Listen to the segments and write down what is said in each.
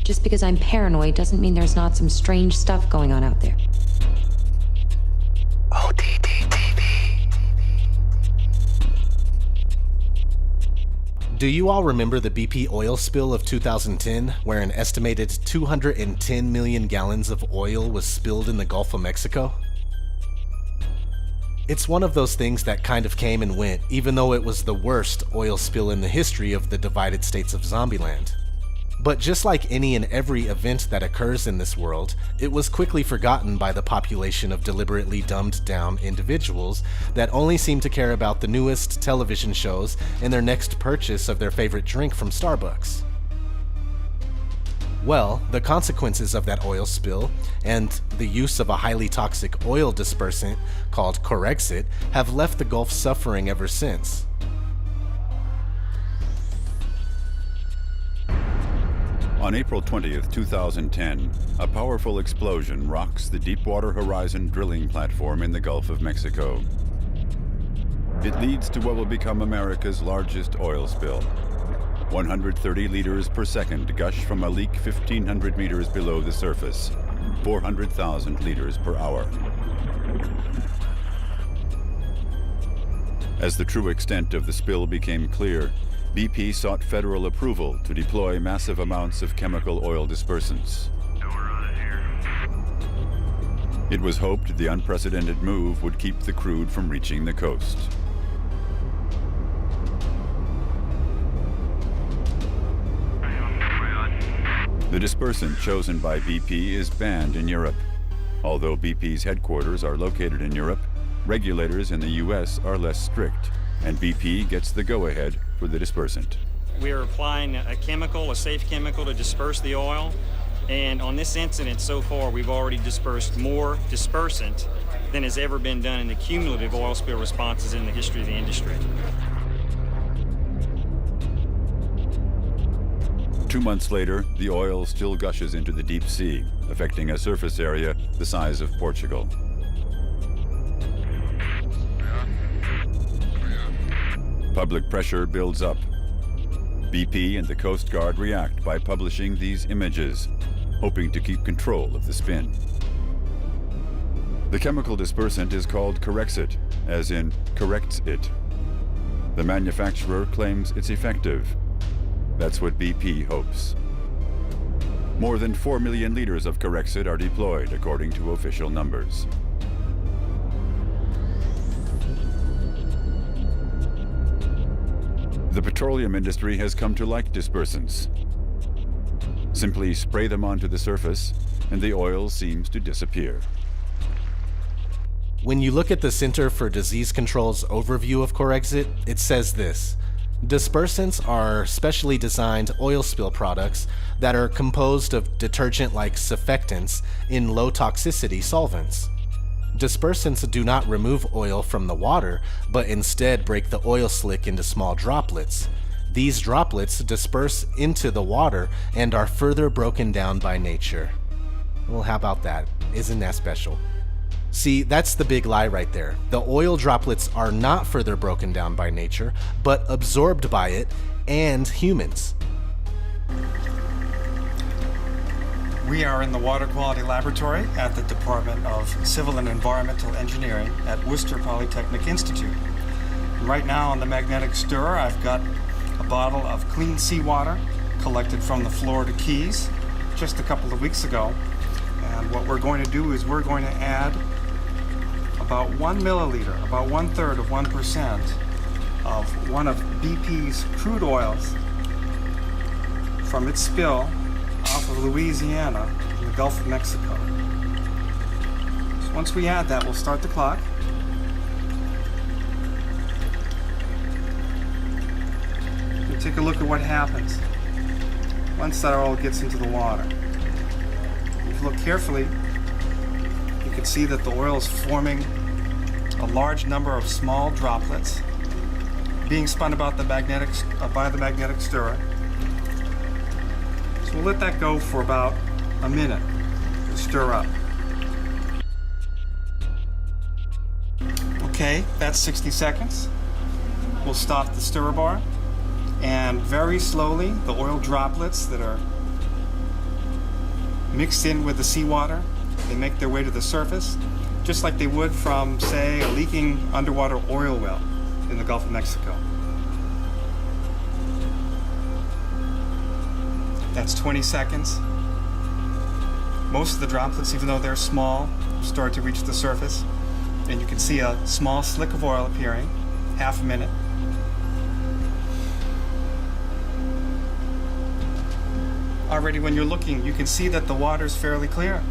Just because I'm paranoid doesn't mean there's not some strange stuff going on out there. O.D.D. TV. Do you all remember the BP oil spill of 2010, where an estimated 210 million gallons of oil was spilled in the Gulf of Mexico? It's one of those things that kind of came and went, even though it was the worst oil spill in the history of the divided states of Zombieland. But just like any and every event that occurs in this world, it was quickly forgotten by the population of deliberately dumbed down individuals that only seem to care about the newest television shows and their next purchase of their favorite drink from Starbucks. Well, the consequences of that oil spill and the use of a highly toxic oil dispersant called COREXIT have left the Gulf suffering ever since. On April 20th, 2010, a powerful explosion rocks the Deepwater Horizon drilling platform in the Gulf of Mexico. It leads to what will become America's largest oil spill. 130 liters per second gush from a leak 1,500 meters below the surface, 400,000 liters per hour. As the true extent of the spill became clear, BP sought federal approval to deploy massive amounts of chemical oil dispersants. It was hoped the unprecedented move would keep the crude from reaching the coast. The dispersant chosen by BP is banned in Europe. Although BP's headquarters are located in Europe, regulators in the US are less strict, and BP gets the go-ahead for the dispersant. We are applying a safe chemical to disperse the oil, and on this incident so far we've already dispersed more dispersant than has ever been done in the cumulative oil spill responses in the history of the industry. 2 months later, the oil still gushes into the deep sea, affecting a surface area the size of Portugal. Public pressure builds up. BP and the Coast Guard react by publishing these images, hoping to keep control of the spin. The chemical dispersant is called COREXIT, as in corrects it. The manufacturer claims it's effective. That's what BP hopes. More than 4 million liters of COREXIT are deployed, according to official numbers. The petroleum industry has come to like dispersants. Simply spray them onto the surface, and the oil seems to disappear. When you look at the Center for Disease Control's overview of COREXIT, it says this: dispersants are specially designed oil spill products that are composed of detergent-like surfactants in low toxicity solvents. Dispersants do not remove oil from the water, but instead break the oil slick into small droplets. These droplets disperse into the water and are further broken down by nature. Well, how about that? Isn't that special? See, that's the big lie right there. The oil droplets are not further broken down by nature, but absorbed by it and humans. We are in the Water Quality Laboratory at the Department of Civil and Environmental Engineering at Worcester Polytechnic Institute. Right now on the magnetic stirrer, I've got a bottle of clean seawater collected from the Florida Keys just a couple of weeks ago. And what we're going to do is we're going to add about 1 milliliter, about 1/3 of 1% of one of BP's crude oils from its spill off of Louisiana in the Gulf of Mexico. So once we add that, we'll start the clock. We'll take a look at what happens once that oil gets into the water. If you look carefully, you can see that the oil is forming a large number of small droplets being spun about by the magnetic stirrer. So we'll let that go for about a minute to stir up. Okay, that's 60 seconds. We'll stop the stirrer bar, and very slowly the oil droplets that are mixed in with the seawater. They make their way to the surface, just like they would from, say, a leaking underwater oil well in the Gulf of Mexico. That's 20 seconds. Most of the droplets, even though they're small, start to reach the surface. And you can see a small slick of oil appearing, half a minute. Already when you're looking, you can see that the water is fairly clear.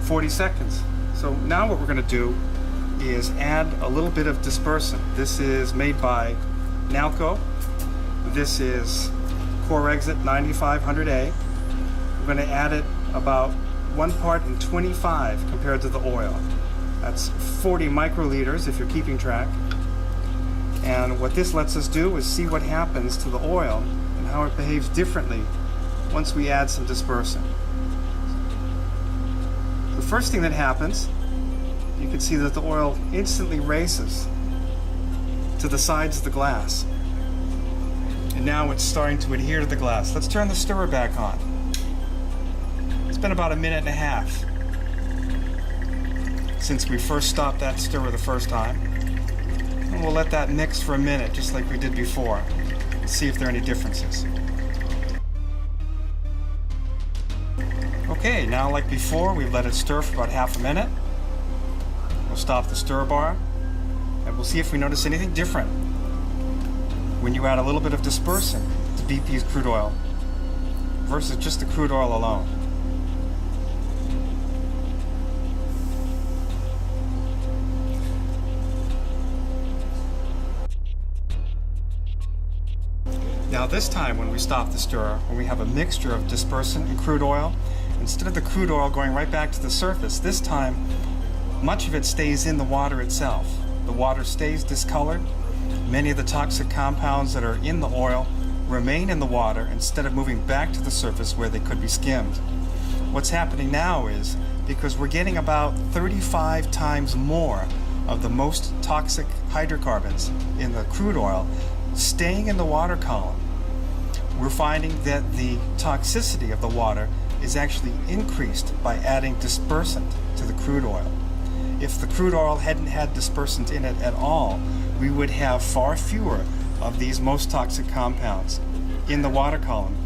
40 seconds. So now what we're going to do is add a little bit of dispersant. This is made by Nalco. This is COREXIT 9500A. We're going to add it about 1 part in 25 compared to the oil. That's 40 microliters if you're keeping track. And what this lets us do is see what happens to the oil and how it behaves differently once we add some dispersant. The first thing that happens, you can see that the oil instantly races to the sides of the glass. And now it's starting to adhere to the glass. Let's turn the stirrer back on. It's been about 1.5 minutes since we first stopped that stirrer the first time. And we'll let that mix for a minute, just like we did before, and see if there are any differences. Okay, now like before, we've let it stir for about half a minute. We'll stop the stir bar, and we'll see if we notice anything different when you add a little bit of dispersant to BP's crude oil versus just the crude oil alone. Now this time when we stop the stirrer, when we have a mixture of dispersant and crude oil, instead of the crude oil going right back to the surface, this time much of it stays in the water itself. The water stays discolored. Many of the toxic compounds that are in the oil remain in the water instead of moving back to the surface where they could be skimmed. What's happening now is, because we're getting about 35 times more of the most toxic hydrocarbons in the crude oil staying in the water column, we're finding that the toxicity of the water is actually increased by adding dispersant to the crude oil. If the crude oil hadn't had dispersant in it at all, we would have far fewer of these most toxic compounds in the water column.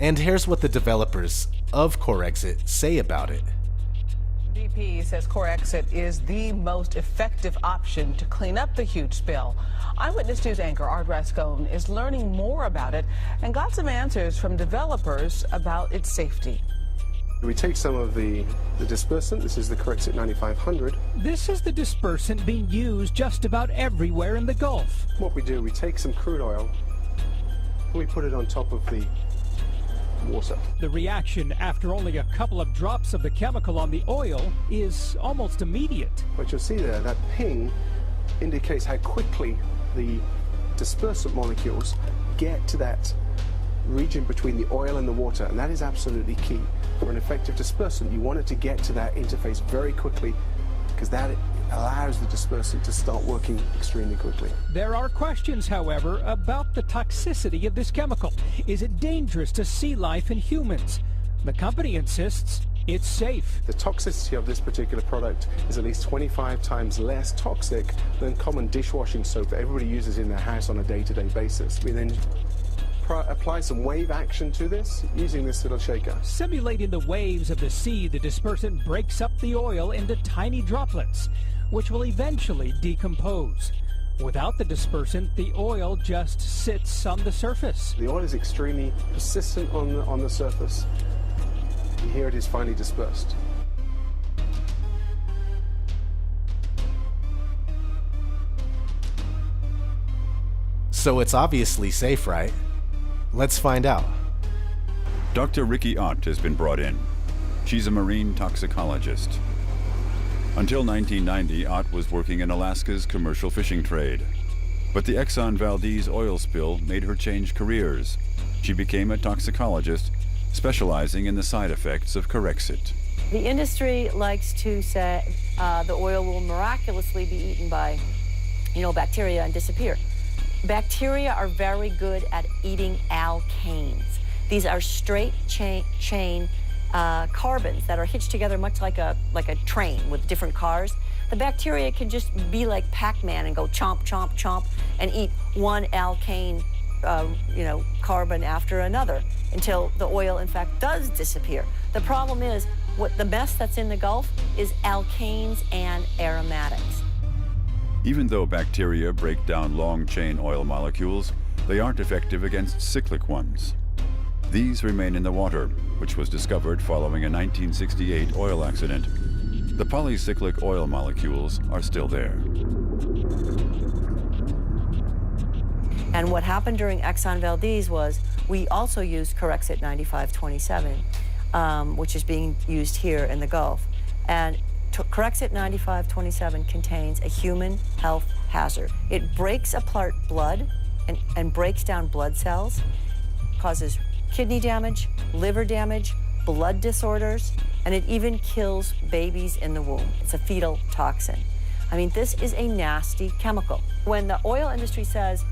And here's what the developers of COREXIT say about it. BP says COREXIT is the most effective option to clean up the huge spill. Eyewitness News anchor Art Rascone is learning more about it and got some answers from developers about its safety. We take some of the dispersant. This is the COREXIT 9500. This is the dispersant being used just about everywhere in the Gulf. What we do, we take some crude oil and we put it on top of the water. The reaction after only a couple of drops of the chemical on the oil is almost immediate. What you'll see there, that ping indicates how quickly the dispersant molecules get to that region between the oil and the water, and that is absolutely key. For an effective dispersant, you want it to get to that interface very quickly, because that allows the dispersant to start working extremely quickly. There are questions, however, about the toxicity of this chemical. Is it dangerous to sea life and humans? The company insists it's safe. The toxicity of this particular product is at least 25 times less toxic than common dishwashing soap that everybody uses in their house on a day-to-day basis. We then apply some wave action to this using this little shaker. Simulating the waves of the sea, the dispersant breaks up the oil into tiny droplets, which will eventually decompose. Without the dispersant, the oil just sits on the surface. The oil is extremely persistent on the surface. And here it is finally dispersed. So it's obviously safe, right? Let's find out. Dr. Ricky Ott has been brought in. She's a marine toxicologist. Until 1990, Ott was working in Alaska's commercial fishing trade. But the Exxon Valdez oil spill made her change careers. She became a toxicologist, specializing in the side effects of COREXIT. The industry likes to say the oil will miraculously be eaten by, bacteria and disappear. Bacteria are very good at eating alkanes. These are straight chain carbons that are hitched together much like a train with different cars, the bacteria can just be like Pac-Man and go chomp, chomp, chomp, and eat one alkane carbon after another until the oil, in fact, does disappear. The problem is, the mess that's in the Gulf is alkanes and aromatics. Even though bacteria break down long-chain oil molecules, they aren't effective against cyclic ones. These remain in the water, which was discovered following a 1968 oil accident. The polycyclic oil molecules are still there. And what happened during Exxon Valdez was we also used COREXIT 9527, which is being used here in the Gulf. And COREXIT 9527 contains a human health hazard. It breaks apart blood and breaks down blood cells, causes kidney damage, liver damage, blood disorders, and it even kills babies in the womb. It's a fetal toxin. I mean, this is a nasty chemical. When the oil industry says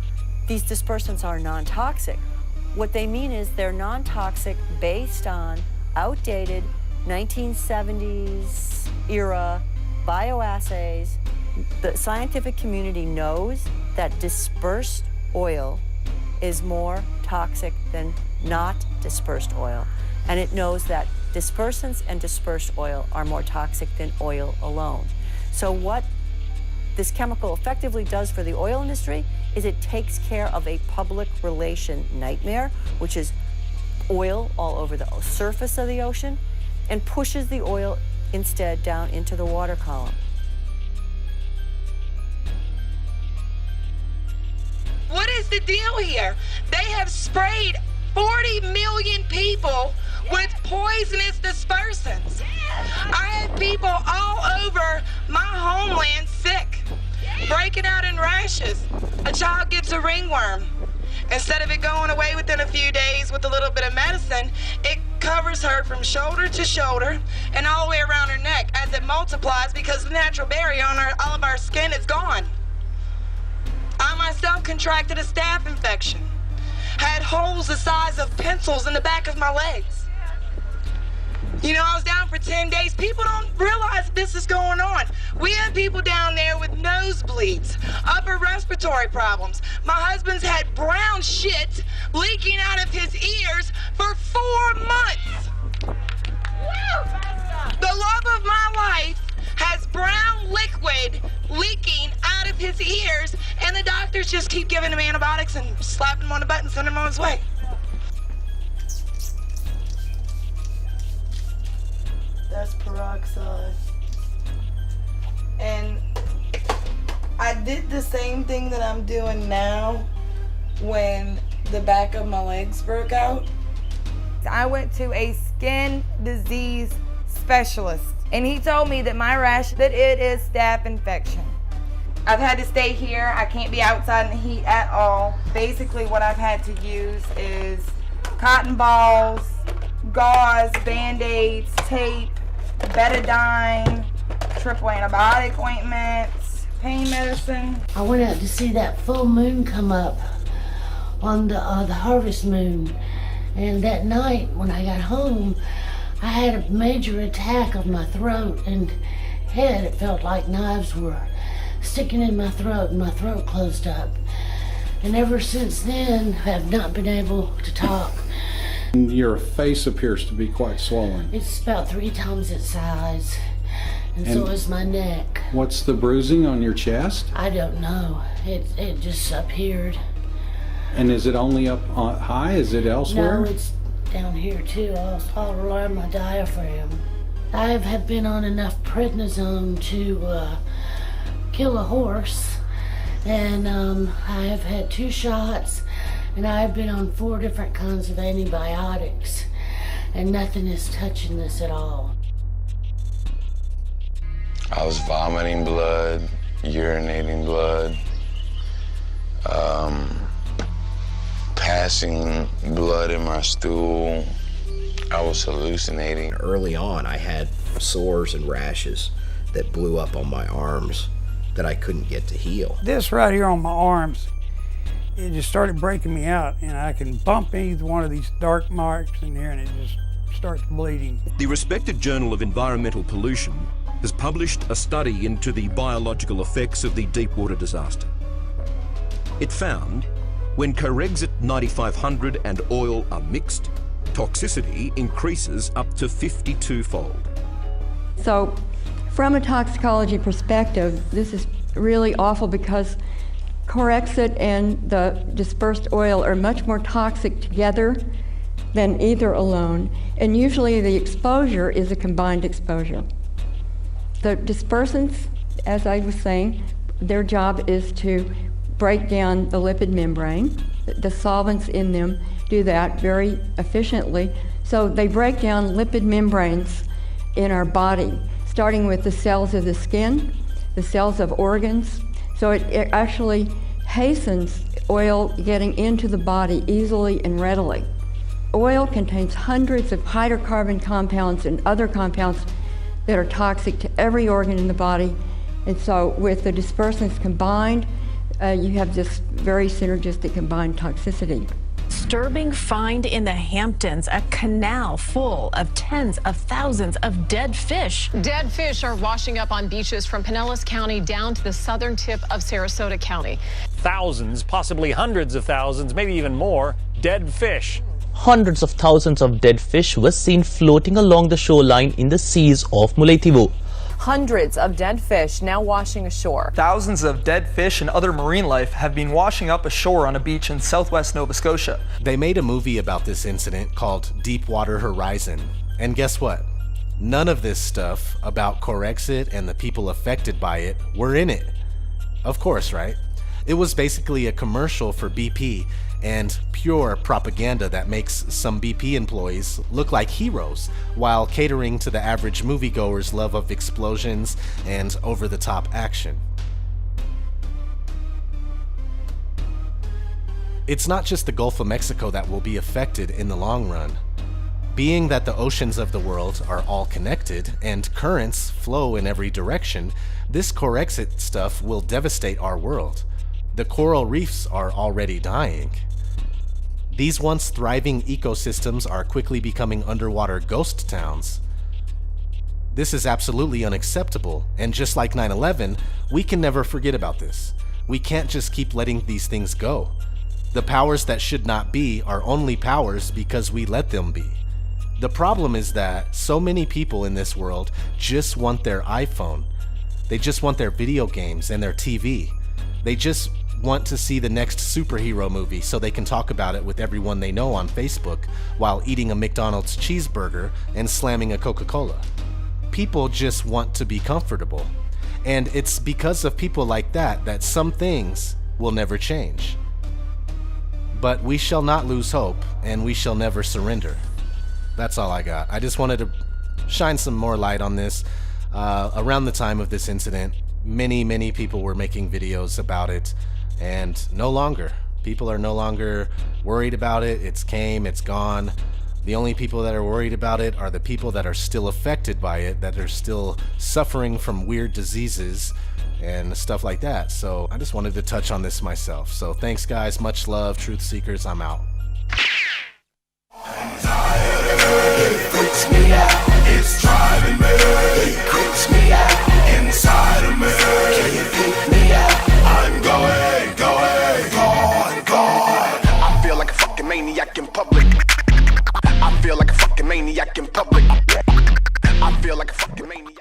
these dispersants are non-toxic, what they mean is they're non-toxic based on outdated 1970s era bioassays. The scientific community knows that dispersed oil is more toxic than not dispersed oil. And it knows that dispersants and dispersed oil are more toxic than oil alone. So what this chemical effectively does for the oil industry is it takes care of a public relation nightmare, which is oil all over the surface of the ocean, and pushes the oil instead down into the water column. What is the deal here? They have sprayed 40 million people with poisonous dispersants. I have people all over my homeland sick, breaking out in rashes. A child gets a ringworm. Instead of it going away within a few days with a little bit of medicine, it covers her from shoulder to shoulder and all the way around her neck as it multiplies because the natural barrier on all of our skin is gone. I myself contracted a staph infection. Had holes the size of pencils in the back of my legs. You know, I was down for 10 days. People don't realize this is going on. We have people down there with nosebleeds, upper respiratory problems. My husband's had brown shit leaking out of his ears for 4 months. The love of my life has brown liquid leaking out of his ears, and the doctors just keep giving him antibiotics and slapping him on the butt and sending him on his way. That's peroxide. And I did the same thing that I'm doing now when the back of my legs broke out. I went to a skin disease specialist, and he told me that my rash, that it is staph infection. I've had to stay here. I can't be outside in the heat at all. Basically what I've had to use is cotton balls, gauze, band-aids, tape, betadine, triple antibiotic ointments, pain medicine. I went out to see that full moon come up on the harvest moon, and that night when I got home I had a major attack of my throat and head. It felt like knives were sticking in my throat and my throat closed up, and ever since then I have not been able to talk. Your face appears to be quite swollen. It's about 3 times its size, and so is my neck. What's the bruising on your chest? I don't know. It just appeared. And is it only up high? Is it elsewhere? No, it's down here too, all around my diaphragm. I have been on enough prednisone to kill a horse, and I have had 2 shots, and I've been on 4 different kinds of antibiotics, and nothing is touching this at all. I was vomiting blood, urinating blood, passing blood in my stool. I was hallucinating. Early on, I had sores and rashes that blew up on my arms that I couldn't get to heal. This right here on my arms, it just started breaking me out, and I can bump either one of these dark marks in here and it just starts bleeding. The respected Journal of Environmental Pollution has published a study into the biological effects of the Deepwater disaster. It found when COREXIT 9500 and oil are mixed, toxicity increases up to 52-fold. So, from a toxicology perspective, this is really awful because COREXIT and the dispersed oil are much more toxic together than either alone, and usually the exposure is a combined exposure. The dispersants, as I was saying, their job is to break down the lipid membrane. The solvents in them do that very efficiently. So they break down lipid membranes in our body, starting with the cells of the skin, the cells of organs. So it actually hastens oil getting into the body easily and readily. Oil contains hundreds of hydrocarbon compounds and other compounds that are toxic to every organ in the body. And so with the dispersants combined, you have this very synergistic combined toxicity. Disturbing find in the Hamptons, a canal full of tens of thousands of dead fish. Dead fish are washing up on beaches from Pinellas County down to the southern tip of Sarasota County. Thousands, possibly hundreds of thousands, maybe even more, dead fish. Hundreds of thousands of dead fish were seen floating along the shoreline in the seas of Mullaitivu. Hundreds of dead fish now washing ashore. Thousands of dead fish and other marine life have been washing up ashore on a beach in southwest Nova Scotia. They made a movie about this incident called Deepwater Horizon. And guess what? None of this stuff about COREXIT and the people affected by it were in it. Of course, right? It was basically a commercial for BP and pure propaganda that makes some BP employees look like heroes while catering to the average moviegoer's love of explosions and over-the-top action. It's not just the Gulf of Mexico that will be affected in the long run. Being that the oceans of the world are all connected and currents flow in every direction, this COREXIT stuff will devastate our world. The coral reefs are already dying. These once thriving ecosystems are quickly becoming underwater ghost towns. This is absolutely unacceptable, and just like 9/11, we can never forget about this. We can't just keep letting these things go. The powers that should not be are only powers because we let them be. The problem is that so many people in this world just want their iPhone. They just want their video games and their TV. They just want to see the next superhero movie so they can talk about it with everyone they know on Facebook while eating a McDonald's cheeseburger and slamming a Coca-Cola. People just want to be comfortable. And it's because of people like that that some things will never change. But we shall not lose hope, and we shall never surrender. That's all I got. I just wanted to shine some more light on this. Around the time of this incident, many people were making videos about it. And no longer. People are no longer worried about it. It's came, it's gone. The only people that are worried about it are the people that are still affected by it, that are still suffering from weird diseases and stuff like that. So I just wanted to touch on this myself. So thanks guys, much love, truth seekers, I'm out. It freaks me out, it's driving me, it creeps me out, inside of me, can you freak me out? I'm going, gone. I feel like a fucking maniac in public. I feel like a fucking maniac in public. I feel like a fucking maniac.